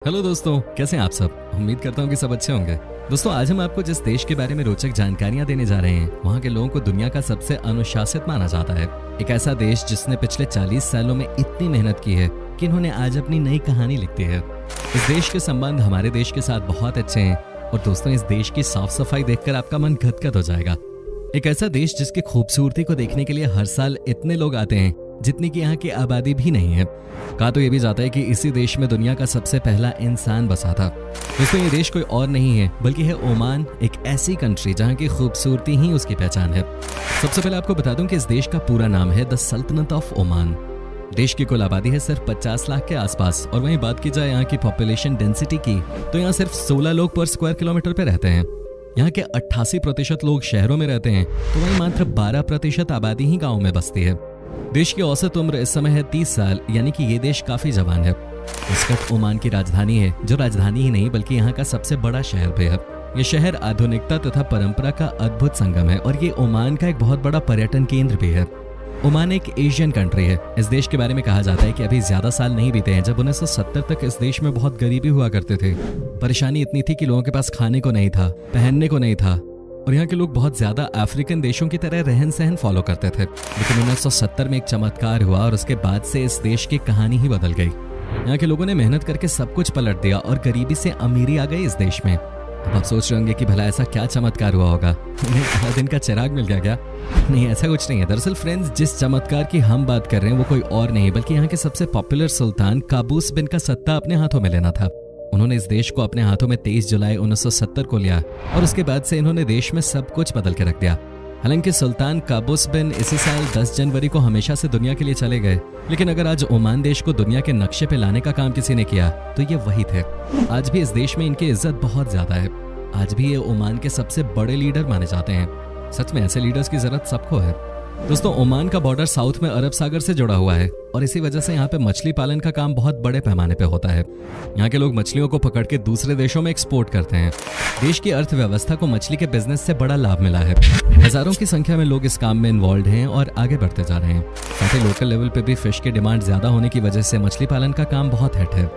Hello दोस्तों, कैसे हैं आप सब। उम्मीद करता हूँ कि सब अच्छे होंगे। दोस्तों, आज हम आपको जिस देश के बारे में रोचक जानकारियां देने जा रहे हैं, वहाँ के लोगों को दुनिया का सबसे अनुशासित माना जाता है। एक ऐसा देश जिसने पिछले 40 सालों में इतनी मेहनत की है कि इन्होंने आज अपनी नई कहानी लिखी है। इस देश के संबंध हमारे देश के साथ बहुत अच्छे हैं और दोस्तों, इस देश की साफ सफाई देखकर आपका मन गदगद हो जाएगा। एक ऐसा देश जिसकी खूबसूरती को देखने के लिए हर साल इतने लोग आते हैं जितनी कि यहाँ की आबादी भी नहीं है। कहा तो ये भी जाता है कि इसी देश में दुनिया का सबसे पहला इंसान बसा था। दोस्तों, ये देश कोई और नहीं है बल्कि है ओमान, एक ऐसी कंट्री जहाँ की खूबसूरती ही उसकी पहचान है। सबसे पहले आपको बता दूं कि इस देश का पूरा नाम है द सल्तनत ऑफ ओमान। देश की कुल आबादी है सिर्फ 50 लाख के आसपास, और वहीं बात की जाए यहाँ की पॉपुलेशन डेंसिटी की तो यहाँ सिर्फ 16 लोग पर स्क्वायर किलोमीटर पे रहते हैं। यहाँ के 88% लोग शहरों में रहते हैं तो वहीं मात्र 12% आबादी ही गाँव में बसती है। देश की औसत उम्र इस समय है 30 साल, यानी कि ये देश काफी जवान है। मस्कट ओमान की राजधानी है, जो राजधानी ही नहीं बल्कि यहाँ का सबसे बड़ा शहर भी है। ये शहर आधुनिकता तथा परंपरा का अद्भुत संगम है और ये ओमान का एक बहुत बड़ा पर्यटन केंद्र भी है। ओमान एक एशियन कंट्री है। इस देश के बारे में कहा जाता है कि अभी ज्यादा साल नहीं बीते हैं जब 1970 तक इस देश में बहुत गरीबी हुआ करते थे। परेशानी इतनी थी कि लोगों के पास खाने को नहीं था, पहनने को नहीं था, और यहाँ के लोग बहुत ज्यादा अफ्रीकन देशों की तरह रहन सहन फॉलो करते थे। लेकिन 1970 में एक चमत्कार हुआ और उसके बाद से इस देश की कहानी ही बदल गई। यहाँ के लोगों ने मेहनत करके सब कुछ पलट दिया और गरीबी से अमीरी आ गई इस देश में। अब आप सोच रहे होंगे कि भला ऐसा क्या चमत्कार हुआ होगा, उन्हें आधा दिन का चिराग मिल गया क्या? नहीं, ऐसा कुछ नहीं है। दरअसल फ्रेंड्स, जिस चमत्कार की हम बात कर रहे हैं वो कोई और नहीं बल्कि यहाँ के सबसे पॉपुलर सुल्तान काबूस बिन का सत्ता अपने हाथों में लेना था। उन्होंने इस देश को अपने हाथों में 23 जुलाई 1970 को लिया और उसके बाद से इन्होंने देश में सब कुछ बदल के रख दिया। हालांकि सुल्तान काबूस बिन इसी साल 10 जनवरी को हमेशा से दुनिया के लिए चले गए, लेकिन अगर आज ओमान देश को दुनिया के नक्शे पे लाने का काम किसी ने किया तो ये वही थे। आज भी इस देश में इनकी इज्जत बहुत ज्यादा है। आज भी ये ओमान के सबसे बड़े लीडर माने जाते हैं। सच में ऐसे लीडर्स की जरूरत सबको है। दोस्तों, ओमान का बॉर्डर साउथ में अरब सागर से जुड़ा हुआ है और इसी वजह से यहाँ पे मछली पालन का काम बहुत बड़े पैमाने पे होता है। यहाँ के लोग मछलियों को पकड़ के दूसरे देशों में एक्सपोर्ट करते हैं। देश की अर्थव्यवस्था को मछली के बिजनेस से बड़ा लाभ मिला है। हजारों की संख्या में लोग इस काम में इन्वॉल्व हैं और आगे बढ़ते जा रहे हैं। साथ ही लोकल लेवल पे भी फिश की डिमांड ज्यादा होने की वजह से मछली पालन का काम बहुत हिट है।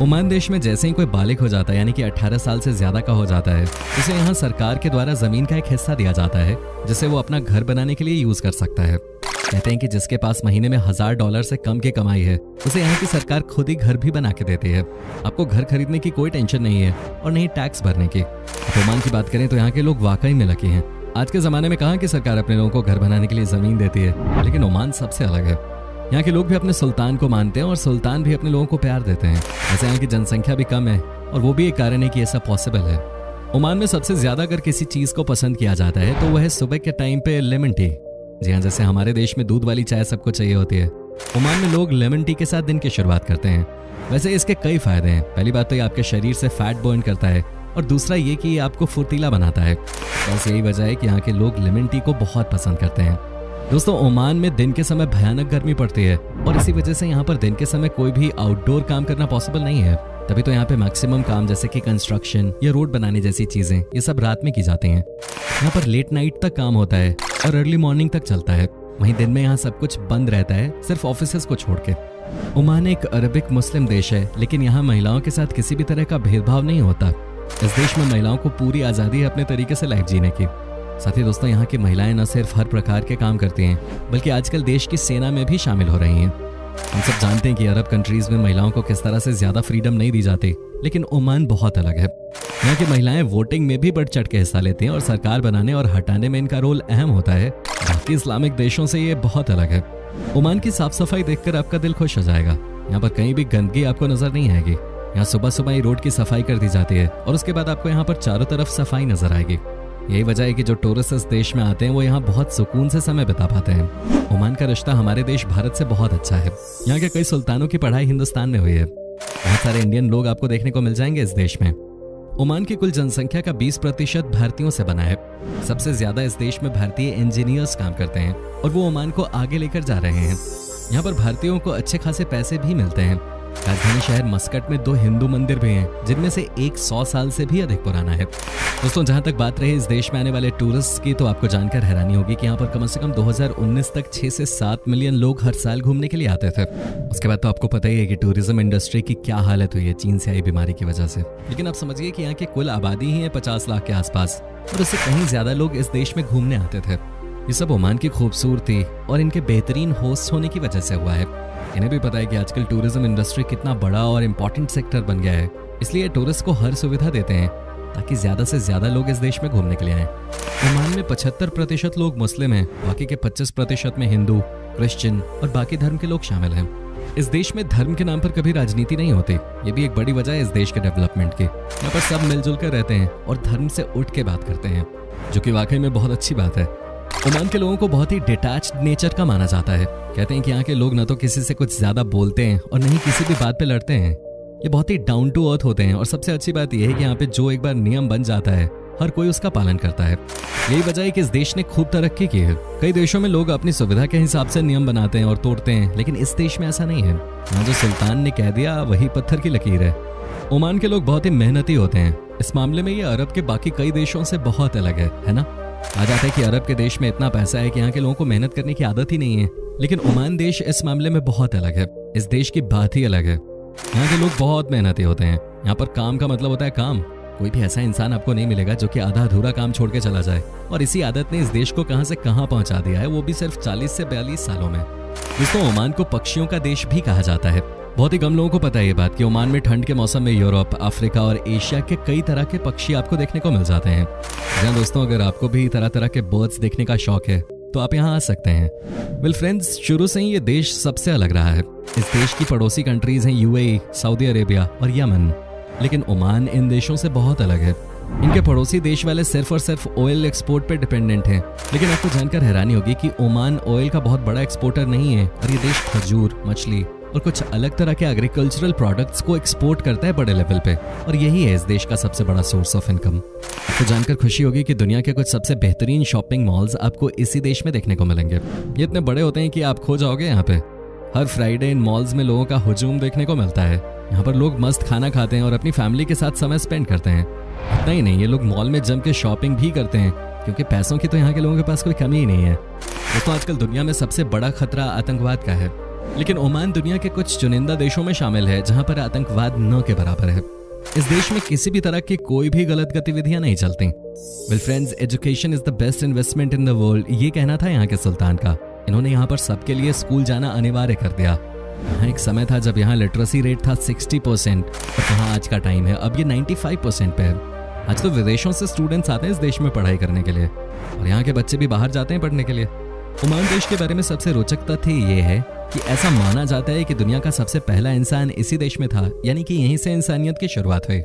ओमान देश में जैसे ही कोई बालिग हो जाता है, यानी कि 18 साल से ज्यादा का हो जाता है, उसे यहाँ सरकार के द्वारा जमीन का एक हिस्सा दिया जाता है जिसे वो अपना घर बनाने के लिए यूज कर सकता है। कहते हैं कि जिसके पास महीने में $1000 से कम की कमाई है उसे यहाँ की सरकार खुद ही घर भी बना के देती है। आपको घर खरीदने की कोई टेंशन नहीं है और नहीं टैक्स भरने की। ओमान की बात करें तो यहाँ के लोग वाकई में लकी हैं। आज के जमाने में कहाँ की सरकार अपने लोगों को घर बनाने के लिए जमीन देती है, लेकिन ओमान सबसे अलग है। यहाँ के लोग भी अपने सुल्तान को मानते हैं और सुल्तान भी अपने लोगों को प्यार देते हैं। वैसे यहाँ की जनसंख्या भी कम है और वो भी एक कारण है कि ऐसा पॉसिबल है। ओमान में सबसे ज्यादा अगर किसी चीज को पसंद किया जाता है तो वह है सुबह के टाइम पे लेमन टी। जी हाँ, जैसे हमारे देश में दूध वाली चाय सबको चाहिए होती है, ओमान में लोग लेमन टी के साथ दिन की शुरुआत करते हैं। वैसे इसके कई फायदे हैं। पहली बात तो ये आपके शरीर से फैट बर्न करता है और दूसरा ये कि ये आपको फुर्तीला बनाता है। बस यही वजह है कि यहाँ के लोग लेमन टी को बहुत पसंद करते हैं। दोस्तों, ओमान में दिन के समय भयानक गर्मी पड़ती है और इसी वजह से यहाँ पर दिन के समय कोई भी आउटडोर काम करना पॉसिबल नहीं है। तभी तो यहाँ पे मैक्सिमम काम जैसे कि कंस्ट्रक्शन या रोड बनाने जैसी चीजें ये सब रात में की जाती हैं। यहाँ पर लेट नाइट तक काम होता है और अर्ली मॉर्निंग तक चलता है। वहीं दिन में यहाँ सब कुछ बंद रहता है, सिर्फ ऑफिसेस को छोड़ के। ओमान एक अरबिक मुस्लिम देश है, लेकिन यहाँ महिलाओं के साथ किसी भी तरह का भेदभाव नहीं होता। इस देश में महिलाओं को पूरी आजादी है अपने तरीके से लाइफ जीने की। साथ ही दोस्तों, यहाँ की महिलाएं न सिर्फ हर प्रकार के काम करती हैं बल्कि आजकल देश की सेना में भी शामिल हो रही हैं। हम सब जानते हैं कि अरब कंट्रीज में महिलाओं को किस तरह से ज्यादा फ्रीडम नहीं दी जाती, लेकिन ओमान बहुत अलग है। यहाँ की महिलाएं वोटिंग में भी बढ़ चढ़ के हिस्सा लेती हैं और सरकार बनाने और हटाने में इनका रोल अहम होता है। बाकी इस्लामिक देशों से ये बहुत अलग है। ओमान की साफ सफाई देखकर आपका दिल खुश हो जाएगा। यहाँ पर कहीं भी गंदगी आपको नजर नहीं आएगी। यहाँ सुबह सुबह ही रोड की सफाई कर दी जाती है और उसके बाद आपको यहाँ पर चारों तरफ सफाई नजर आएगी। यही वजह है कि जो टूरिस्ट इस देश में आते हैं वो यहाँ बहुत सुकून से समय बिता पाते हैं। ओमान का रिश्ता हमारे देश भारत से बहुत अच्छा है। यहाँ के कई सुल्तानों की पढ़ाई हिंदुस्तान में हुई है। बहुत सारे इंडियन लोग आपको देखने को मिल जाएंगे इस देश में। ओमान की कुल जनसंख्या का 20% भारतीयों से बना है। सबसे ज्यादा इस देश में भारतीय इंजीनियर्स काम करते हैं और वो ओमान को आगे लेकर जा रहे हैं। यहाँ पर भारतीयों को अच्छे खासे पैसे भी मिलते हैं। राजधानी शहर मस्कट में 2 हिंदू मंदिर भी हैं, जिनमें से एक 100 साल से भी अधिक पुराना है। दोस्तों, जहां तक बात रही इस देश में आने वाले टूरिस्ट की, तो आपको जानकर हैरानी होगी कि यहाँ पर कम से कम 2019 तक 6 से 7 मिलियन लोग हर साल घूमने के लिए आते थे। उसके बाद तो आपको पता ही है कि टूरिज्म इंडस्ट्री की क्या हालत हुई है चीन से आई बीमारी की वजह से। लेकिन आप समझिए कि यहाँ की कुल आबादी ही है 50 लाख के आसपास, और उससे कहीं ज्यादा लोग इस देश में घूमने आते थे। ये सब ओमान की खूबसूरती और इनके बेहतरीन होस्ट होने की वजह से हुआ है। इन्हें भी पता है कि आजकल टूरिज्म इंडस्ट्री कितना बड़ा और इम्पोर्टेंट सेक्टर बन गया है, इसलिए टूरिस्ट को हर सुविधा देते हैं ताकि ज्यादा से ज्यादा लोग इस देश में घूमने के लिए आएं। ओमान में 75% लोग मुस्लिम हैं, बाकी के 25% में हिंदू, क्रिश्चियन और बाकी धर्म के लोग शामिल हैं। इस देश में धर्म के नाम पर कभी राजनीति नहीं होती, ये भी एक बड़ी वजह है इस देश के डेवलपमेंट की। यहाँ पर सब मिलजुल कर रहते हैं और धर्म से उठ के बात करते हैं, जो कि वाकई में बहुत अच्छी बात है। ओमान के लोगों को बहुत ही डिटैच्ड नेचर का माना जाता है। कहते हैं कि यहाँ के लोग न तो किसी से कुछ ज्यादा बोलते हैं और न ही किसी भी बात पे लड़ते हैं। ये बहुत ही डाउन टू अर्थ होते हैं, और सबसे अच्छी बात यह है कि यहाँ पे जो एक बार नियम बन जाता है हर कोई उसका पालन करता है। यही वजह है कि इस देश ने खूब तरक्की की है। कई देशों में लोग अपनी सुविधा के हिसाब से नियम बनाते हैं और तोड़ते हैं, लेकिन इस देश में ऐसा नहीं है। यहाँ जो सुल्तान ने कह दिया वही पत्थर की लकीर है। ओमान के लोग बहुत ही मेहनती होते हैं। इस मामले में ये अरब के बाकी कई देशों से बहुत अलग है ना। आ जाता है कि अरब के देश में इतना पैसा है कि यहाँ के लोगों को मेहनत करने की आदत ही नहीं है, लेकिन ओमान देश इस मामले में बहुत अलग है। इस देश की बात ही अलग है। यहाँ के लोग बहुत मेहनती होते हैं। यहाँ पर काम का मतलब होता है काम। कोई भी ऐसा इंसान आपको नहीं मिलेगा जो कि आधा अधूरा काम छोड़ के चला जाए, और इसी आदत ने इस देश को कहां से कहां पहुंचा दिया है, वो भी सिर्फ 40 से 42 सालों में। दोस्तों, ओमान को पक्षियों का देश भी कहा जाता है। बहुत ही कम लोगों को पता है ये बात कि ओमान में ठंड के मौसम में यूरोप, अफ्रीका और एशिया के कई तरह के पक्षी आपको देखने को मिल जाते हैं। जहाँ दोस्तों, अगर आपको भी तरह तरह के बर्ड्स देखने का शौक है तो आप यहाँ आ सकते हैं। वेल फ्रेंड्स, शुरू से ही ये देश सबसे अलग रहा है। इस देश की पड़ोसी कंट्रीज हैं यूएई, सऊदी अरेबिया और यमन, लेकिन ओमान इन देशों से बहुत अलग है। इनके पड़ोसी देश वाले सिर्फ और सिर्फ ऑयल एक्सपोर्ट पे डिपेंडेंट हैं, लेकिन आपको जानकर हैरानी होगी कि ओमान ऑयल का बहुत बड़ा एक्सपोर्टर नहीं है, और ये देश खजूर, मछली और कुछ अलग तरह के एग्रीकल्चरल प्रोडक्ट्स को एक्सपोर्ट करता है बड़े लेवल पे, और यही है इस देश का सबसे बड़ा सोर्स ऑफ इनकम। आपको जानकर खुशी होगी कि दुनिया के कुछ सबसे बेहतरीन शॉपिंग मॉल्स आपको इसी देश में देखने को मिलेंगे। ये इतने बड़े होते हैं कि आप खो जाओगे यहाँ पे। हर फ्राइडे इन मॉल्स में लोगों का हुजूम देखने को मिलता है। यहाँ पर लोग मस्त खाना खाते हैं और अपनी फैमिली के साथ समय स्पेंड करते हैं। इतना ही नहीं, ये लोग मॉल में जम के शॉपिंग भी करते हैं, क्योंकि पैसों की तो यहाँ के लोगों के पास कोई कमी ही नहीं है। दोस्तों, आजकल दुनिया में सबसे बड़ा खतरा आतंकवाद का है, लेकिन ओमान दुनिया के कुछ चुनिंदा देशों में शामिल है जहां पर आतंकवाद न के बराबर है। इस देश में किसी भी तरह की कोई भी गलत गतिविधियां नहीं चलती। Well friends, education is the best investment in the world, ये कहना था यहाँ के सुल्तान का। इन्होंने यहाँ पर सबके लिए स्कूल जाना अनिवार्य कर दिया। यहाँ एक समय था जब यहाँ लिटरेसी रेट था 60%, और कहाँ आज का टाइम है, अब ये 95% पे है। आज तो विदेशों से स्टूडेंट्स आते हैं इस देश में पढ़ाई करने के लिए, और यहाँ के बच्चे भी बाहर जाते हैं पढ़ने के लिए। ओमान देश के बारे में सबसे रोचक तथ्य ये है कि ऐसा माना जाता है कि दुनिया का सबसे पहला इंसान इसी देश में था, यानी कि यहीं से इंसानियत की शुरुआत हुई।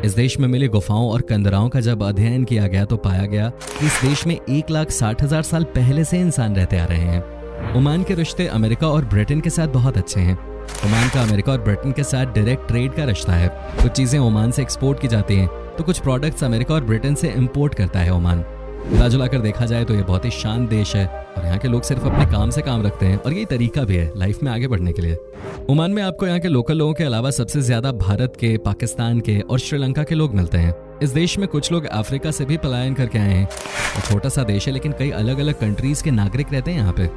इस देश में मिली गुफाओं और कंदराओं का जब अध्ययन किया गया तो पाया गया कि इस देश में 1,60,000 साल पहले से इंसान रहते आ रहे हैं। ओमान के रिश्ते अमेरिका और ब्रिटेन के साथ बहुत अच्छे हैं। ओमान का अमेरिका और ब्रिटेन के साथ डायरेक्ट ट्रेड का रिश्ता है। कुछ चीजें ओमान से एक्सपोर्ट की जाती हैं, तो कुछ प्रोडक्ट्स अमेरिका और ब्रिटेन से इंपोर्ट करता है ओमान। मिला कर देखा जाए तो ये बहुत ही शांत देश है, और यहाँ के लोग सिर्फ अपने काम से काम रखते हैं, और यही तरीका भी है लाइफ में आगे बढ़ने के लिए। ओमान में आपको यहाँ के लोकल लोगों के अलावा सबसे ज्यादा भारत के, पाकिस्तान के और श्रीलंका के लोग मिलते हैं। इस देश में कुछ लोग अफ्रीका से भी पलायन करके आए हैं। एक छोटा सा देश है, लेकिन कई अलग अलग कंट्रीज के नागरिक रहते हैं यहाँ पे।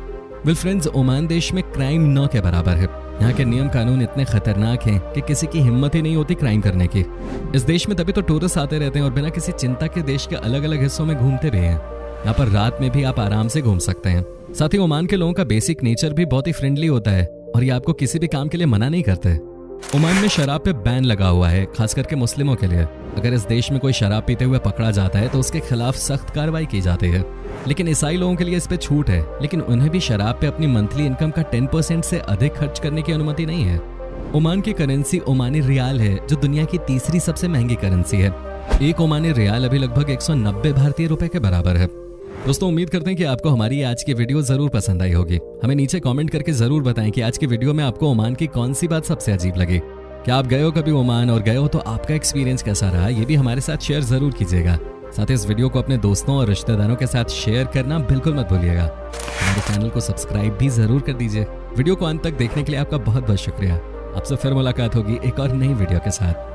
वेल फ्रेंड्स, ओमान देश में क्राइम न के बराबर है। यहाँ के नियम कानून इतने खतरनाक हैं कि किसी की हिम्मत ही नहीं होती क्राइम करने की। इस देश में तभी तो टूरिस्ट आते रहते हैं और बिना किसी चिंता के देश के अलग अलग हिस्सों में घूमते भी हैं। यहाँ पर रात में भी आप आराम से घूम सकते हैं। साथ ही ओमान के लोगों का बेसिक नेचर भी बहुत ही फ्रेंडली होता है, और ये आपको किसी भी काम के लिए मना नहीं करते। ओमान में शराब पे बैन लगा हुआ है, खास करके मुस्लिमों के लिए। अगर इस देश में कोई शराब पीते हुए पकड़ा जाता है तो उसके खिलाफ सख्त कार्रवाई की जाती है। लेकिन ईसाई लोगों के लिए इस पे छूट है, लेकिन उन्हें भी शराब पे अपनी मंथली इनकम का 10% से अधिक खर्च करने की अनुमति नहीं है। ओमान की करेंसी ओमानी रियाल है, जो दुनिया की तीसरी सबसे महंगी करेंसी है। एक ओमानी रियाल अभी लगभग 190 भारतीय रुपए के बराबर है। दोस्तों, उम्मीद करते हैं कि आपको हमारी आज की वीडियो जरूर पसंद आई होगी। हमें नीचे कमेंट करके जरूर बताएं कि आज की वीडियो में आपको ओमान की कौन सी बात सबसे अजीब लगी। क्या आप गए हो कभी ओमान, और गए हो तो आपका एक्सपीरियंस कैसा रहा, ये भी हमारे साथ शेयर जरूर कीजिएगा। साथ ही इस वीडियो को अपने दोस्तों और रिश्तेदारों के साथ शेयर करना बिल्कुल मत भूलिएगा। हमारे चैनल को सब्सक्राइब भी जरूर कर दीजिए। वीडियो को अंत तक देखने के लिए आपका बहुत बहुत शुक्रिया। आपसे फिर मुलाकात होगी एक और नई वीडियो के साथ।